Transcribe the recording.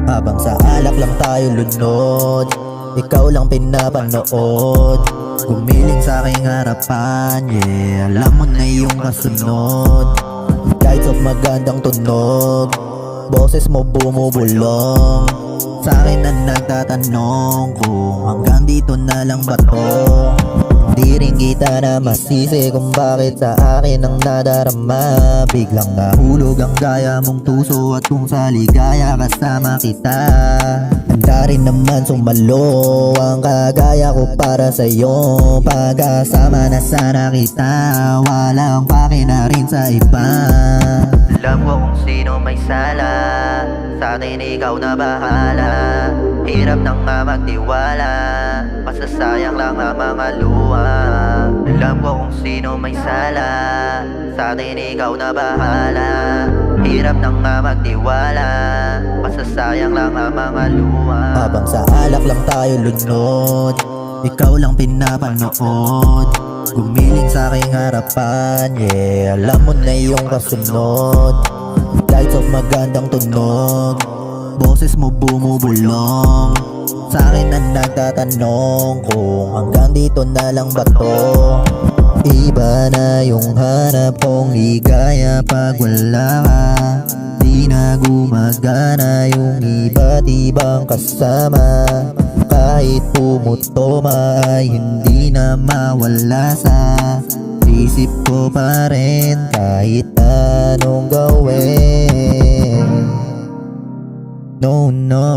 Habang sa alak lang tayo lunod, ikaw lang pinapanood. Gumiling sa aking harapan, yeah, alam mo na yung kasunod. Kahit sa magandang tunog, boses mo bumubulong. Sa akin na nagtatanong kung hanggang dito na lang ba to. Di rin kita na masisi kung bakit sa akin ang nadarama. Biglang nahulog ang gaya mong tuso at kung sa ligaya kasama kita. Handa rin naman sumalo ang kagaya ko para sa'yo. Pagkasama na sana kita, walang pake na rin sa iba. Alam ko kung sino may sala, sa atin ikaw na bahala. Hirap nang magtiwala, masasayang lang ang mga luha. Alam ko kung sino may sala, sa atin ikaw na bahala. Hirap nang magtiwala, masasayang lang ang mga luha. Habang sa alak lang tayo lunod, ikaw lang pinapanood. Gumiling sa aking harapan, yeah, alam mo na yung kasunod. Lights of magandang tunog, boses mo bumubulong. Sa akin na nagtatanong kung hanggang dito na lang ba to. Iba na yung hanap kong ligaya pag wala ka. Di na gumagana yung iba't ibang kasama. Kahit pumutoma ay hindi na mawala sa isip ko pa rin kahit anong gawin. No, no.